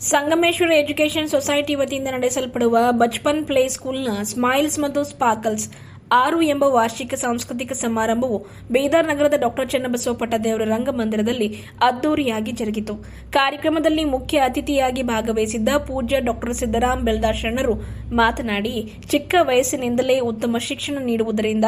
Sangameshwara education society ವತಿಯಿಂದ ನಡೆಸಲ್ಪಡುವ Bachpan play ಸ್ಕೂಲ್ನ ಸ್ಮೈಲ್ಸ್ ಮತ್ತು ಸ್ಪಾರ್ಕಲ್ಸ್ 6 ಎಂಬ ವಾರ್ಷಿಕ ಸಾಂಸ್ಕೃತಿಕ ಸಮಾರಂಭವು ಬೀದರ್ ನಗರದ ಡಾ ಚನ್ನಬಸವ ಪಟ್ಟದೇವರ ರಂಗಮಂದಿರದಲ್ಲಿ ಅದ್ದೂರಿಯಾಗಿ ಜರುಗಿತು. ಕಾರ್ಯಕ್ರಮದಲ್ಲಿ ಮುಖ್ಯ ಅತಿಥಿಯಾಗಿ ಭಾಗವಹಿಸಿದ್ದ ಪೂಜ್ಯ ಡಾ ಸಿದ್ದರಾಮ ಬೆಲ್ದಾರ್ ಶರಣರು ಮಾತನಾಡಿ, ಚಿಕ್ಕ ವಯಸ್ಸಿನಿಂದಲೇ ಉತ್ತಮ ಶಿಕ್ಷಣ ನೀಡುವುದರಿಂದ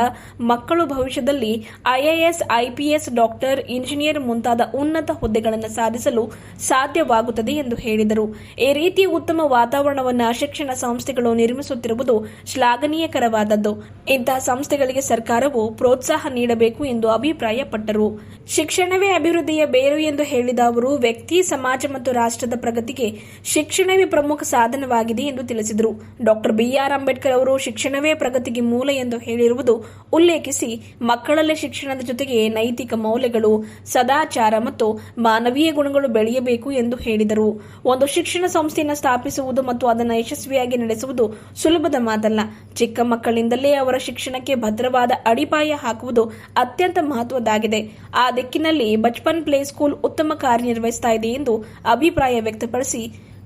ಮಕ್ಕಳು ಭವಿಷ್ಯದಲ್ಲಿ ಐಎಎಸ್, ಐಪಿಎಸ್, ಡಾಕ್ಟರ್, ಇಂಜಿನಿಯರ್ ಮುಂತಾದ ಉನ್ನತ ಹುದ್ದೆಗಳನ್ನು ಸಾಧಿಸಲು ಸಾಧ್ಯವಾಗುತ್ತದೆ ಎಂದು ಹೇಳಿದರು. ಈ ರೀತಿಯ ಉತ್ತಮ ವಾತಾವರಣವನ್ನು ಶಿಕ್ಷಣ ಸಂಸ್ಥೆಗಳು ನಿರ್ಮಿಸುತ್ತಿರುವುದು ಶ್ಲಾಘನೀಯಕರವಾದದ್ದು. ಇಂತಹ ಸಂಸ್ಥೆಗಳಿಗೆ ಸರ್ಕಾರವು ಪ್ರೋತ್ಸಾಹ ನೀಡಬೇಕು ಎಂದು ಅಭಿಪ್ರಾಯಪಟ್ಟರು. ಶಿಕ್ಷಣವೇ ಅಭಿವೃದ್ಧಿಯ ಬೇರು ಎಂದು ಹೇಳಿದ ಅವರು, ವ್ಯಕ್ತಿ, ಸಮಾಜ ಮತ್ತು ರಾಷ್ಟ್ರದ ಪ್ರಗತಿಗೆ ಶಿಕ್ಷಣವೇ ಪ್ರಮುಖ ಸಾಧನವಾಗಿದೆ ಎಂದು ತಿಳಿಸಿದರು. ಡಾ ಬಿ.ಆರ್. ಅಂಬೇಡ್ಕರ್ ಅವರು ಶಿಕ್ಷಣವೇ ಪ್ರಗತಿಗೆ ಮೂಲ ಎಂದು ಹೇಳಿರುವುದು ಉಲ್ಲೇಖಿಸಿ, ಮಕ್ಕಳಲ್ಲಿ ಶಿಕ್ಷಣದ ಜೊತೆಗೆ ನೈತಿಕ ಮೌಲ್ಯಗಳು, ಸದಾಚಾರ ಮತ್ತು ಮಾನವೀಯ ಗುಣಗಳು ಬೆಳೆಯಬೇಕು ಎಂದು ಹೇಳಿದರು. ಒಂದು ಶಿಕ್ಷಣ ಸಂಸ್ಥೆಯನ್ನು ಸ್ಥಾಪಿಸುವುದು ಮತ್ತು ಅದನ್ನು ಯಶಸ್ವಿಯಾಗಿ ನಡೆಸುವುದು ಸುಲಭದ ಮಾತಲ್ಲ. ಚಿಕ್ಕ ಮಕ್ಕಳಿಂದಲೇ ಅವರ ಶಿಕ್ಷಣಕ್ಕೆ ಭದ್ರವಾದ ಅಡಿಪಾಯ ಹಾಕುವುದು ಅತ್ಯಂತ ಮಹತ್ವದ್ದಾಗಿದೆ. ಆ ದಿಕ್ಕಿನಲ್ಲಿ ಬಚ್ಪನ್ ಪ್ಲೇ ಸ್ಕೂಲ್ ಉತ್ತಮ ಕಾರ್ಯನಿರ್ವಹಿಸುತ್ತಾ ಇದೆ ಎಂದು ಅಭಿಪ್ರಾಯ ವ್ಯಕ್ತಪಡಿಸಿ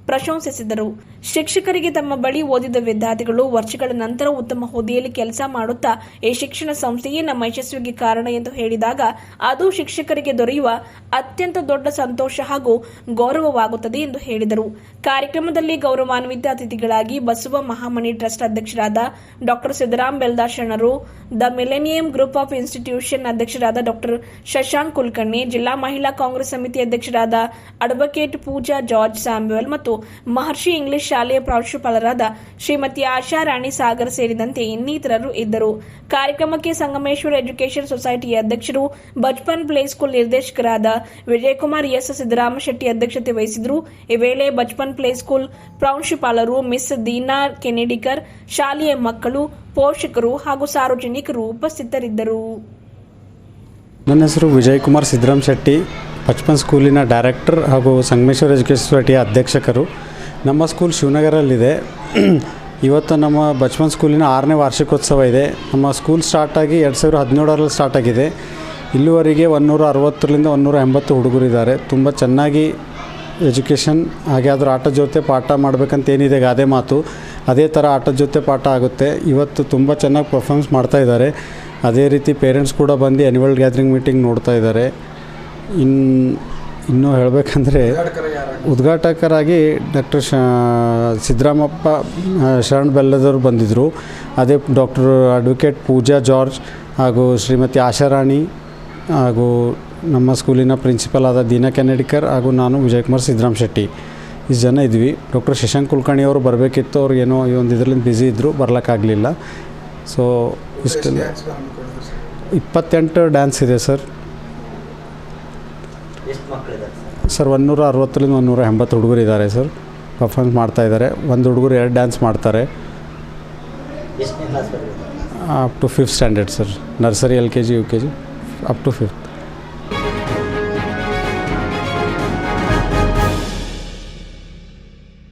ಪ್ರಶಂಸಿಸಿದರು. ಶಿಕ್ಷಕರಿಗೆ ತಮ್ಮ ಬಳಿ ಓದಿದ ವಿದ್ಯಾರ್ಥಿಗಳು ವರ್ಷಗಳ ನಂತರ ಉತ್ತಮ ಹುದ್ದೆಯಲ್ಲಿ ಕೆಲಸ ಮಾಡುತ್ತಾ ಈ ಶಿಕ್ಷಣ ಸಂಸ್ಥೆಯೇ ನಮ್ಮ ಯಶಸ್ವಿಗೆ ಕಾರಣ ಎಂದು ಹೇಳಿದಾಗ ಅದು ಶಿಕ್ಷಕರಿಗೆ ದೊರೆಯುವ ಅತ್ಯಂತ ದೊಡ್ಡ ಸಂತೋಷ ಹಾಗೂ ಗೌರವವಾಗುತ್ತದೆ ಎಂದು ಹೇಳಿದರು. ಕಾರ್ಯಕ್ರಮದಲ್ಲಿ ಗೌರವಾನ್ವಿತ ಅತಿಥಿಗಳಾಗಿ ಬಸವ ಮಹಾಮನಿ ಟ್ರಸ್ಟ್ ಅಧ್ಯಕ್ಷರಾದ ಡಾ ಸಿದ್ದರಾಮ ಬೆಲ್ದಾರ್ ಶರಣರು, the millennium group of institution ಅಧ್ಯಕ್ಷರಾದ ಡಾ ಶಶಾಂಕ್ ಕುಲಕರ್ಣಿ, ಜಿಲ್ಲಾ ಮಹಿಳಾ ಕಾಂಗ್ರೆಸ್ ಸಮಿತಿ ಅಧ್ಯಕ್ಷರಾದ ಅಡ್ವೊಕೇಟ್ ಪೂಜಾ ಜಾರ್ಜ್ ಸ್ಯಾಮ್ಯುಯಲ್ ಮತ್ತು ಮಹರ್ಷಿ ಇಂಗ್ಲಿಷ್ ಶಾಲೆಯ ಪ್ರಾಂಶುಪಾಲರಾದ ಶ್ರೀಮತಿ ಆಶಾ ರಾಣಿ ಸಾಗರ್ ಸೇರಿದಂತೆ ಇನ್ನಿತರರು ಇದ್ದರು. ಕಾರ್ಯಕ್ರಮಕ್ಕೆ ಸಂಗಮೇಶ್ವರ ಎಜುಕೇಷನ್ ಸೊಸೈಟಿಯ ಅಧ್ಯಕ್ಷರು, ಬಚ್ಪನ್ ಪ್ಲೇ ಸ್ಕೂಲ್ ನಿರ್ದೇಶಕರಾದ ವಿಜಯಕುಮಾರ್ ಎಸ್. ಸಿದ್ದರಾಮ ಶೆಟ್ಟಿ ಅಧ್ಯಕ್ಷತೆ ವಹಿಸಿದರು. ಈ ವೇಳೆ ಬಚ್ಪನ್ ಪ್ಲೇ ಸ್ಕೂಲ್ ಪ್ರಾಂಶುಪಾಲರು ಮಿಸ್ ದೀನಾ ಕೆನೆಡಿಕರ್, ಶಾಲೆಯ ಮಕ್ಕಳು, ಪೋಷಕರು ಹಾಗೂ ಸಾರ್ವಜನಿಕರು ಉಪಸ್ಥಿತರಿದ್ದರು. ನನ್ನ ಹೆಸರು ವಿಜಯಕುಮಾರ್ ಸಿದ್ದರಾಮ ಶೆಟ್ಟಿ, ಬಚ್ಪನ್ ಸ್ಕೂಲಿನ ಡೈರೆಕ್ಟರ್ ಹಾಗೂ ಸಂಗಮೇಶ್ವರ ಎಜುಕೇಷನ್ ಸೊಸೈಟಿಯ ಅಧ್ಯಕ್ಷಕರು. ನಮ್ಮ ಸ್ಕೂಲ್ ಶಿವನಗರಲ್ಲಿದೆ. ಇವತ್ತು ನಮ್ಮ ಬಚ್ಪನ್ ಸ್ಕೂಲಿನ 6ನೇ ವಾರ್ಷಿಕೋತ್ಸವ ಇದೆ. ನಮ್ಮ ಸ್ಕೂಲ್ ಸ್ಟಾರ್ಟಾಗಿ 2017ರಲ್ಲಿ ಸ್ಟಾರ್ಟ್ ಆಗಿದೆ. ಇಲ್ಲಿವರೆಗೆ 160ರಿಂದ 180 ಹುಡುಗರಿದ್ದಾರೆ. ತುಂಬ ಚೆನ್ನಾಗಿ ಎಜುಕೇಷನ್, ಹಾಗೆ ಅದರ ಆಟದ ಜೊತೆ ಪಾಠ ಮಾಡಬೇಕಂತೇನಿದೆ ಗಾದೆ ಮಾತು, ಅದೇ ಥರ ಆಟದ ಜೊತೆ ಪಾಠ ಆಗುತ್ತೆ. ಇವತ್ತು ತುಂಬ ಚೆನ್ನಾಗಿ ಪರ್ಫಾರ್ಮೆನ್ಸ್ ಮಾಡ್ತಾಯಿದ್ದಾರೆ. ಅದೇ ರೀತಿ ಪೇರೆಂಟ್ಸ್ ಕೂಡ ಬಂದು ಆ್ಯನ್ಯುವಲ್ ಗ್ಯಾದರಿಂಗ್ ಮೀಟಿಂಗ್ ನೋಡ್ತಾ ಇದ್ದಾರೆ. ಇನ್ನೂ ಹೇಳಬೇಕಂದ್ರೆ ಉದ್ಘಾಟಕರಾಗಿ ಡಾಕ್ಟರ್ ಸಿದ್ದರಾಮಪ್ಪ ಶರಣ ಬೆಲ್ಲದವರು ಬಂದಿದ್ದರು. ಅದೇ ಡಾಕ್ಟರ್ ಅಡ್ವೊಕೇಟ್ ಪೂಜಾ ಜಾರ್ಜ್ ಹಾಗೂ ಶ್ರೀಮತಿ ಆಶಾರಾಣಿ ಹಾಗೂ ನಮ್ಮ ಸ್ಕೂಲಿನ ಪ್ರಿನ್ಸಿಪಲ್ ಆದ ದೀನಾ ಕೆನೆಡಿಕರ್ ಹಾಗೂ ನಾನು ವಿಜಯಕುಮಾರ್ ಸಿದ್ದರಾಮ ಶೆಟ್ಟಿ ಇಷ್ಟು ಜನ ಇದ್ವಿ. ಡಾಕ್ಟರ್ ಶಶಾಂಕ್ ಕುಲಕರ್ಣಿ ಅವರು ಬರಬೇಕಿತ್ತು, ಅವ್ರು ಏನೋ ಈ ಒಂದು ಇದರಲ್ಲಿ ಬ್ಯುಸಿ ಇದ್ದರು, ಬರಲಿಕ್ಕಾಗಲಿಲ್ಲ. ಸೊ ಇಷ್ಟೆಲ್ಲ 28 ಡ್ಯಾನ್ಸ್ ಇದೆ ಸರ್. 160ರಿಂದ 180 ಹುಡುಗರು ಇದ್ದಾರೆ ಸರ್. ಪರ್ಫಾರ್ಮೆನ್ಸ್ ಮಾಡ್ತಾಯಿದ್ದಾರೆ. ಒಂದು ಹುಡುಗರು 2 ಡ್ಯಾನ್ಸ್ ಮಾಡ್ತಾರೆ. Up to 5th standard sir. Nursery, LKG, UKG up to 5th.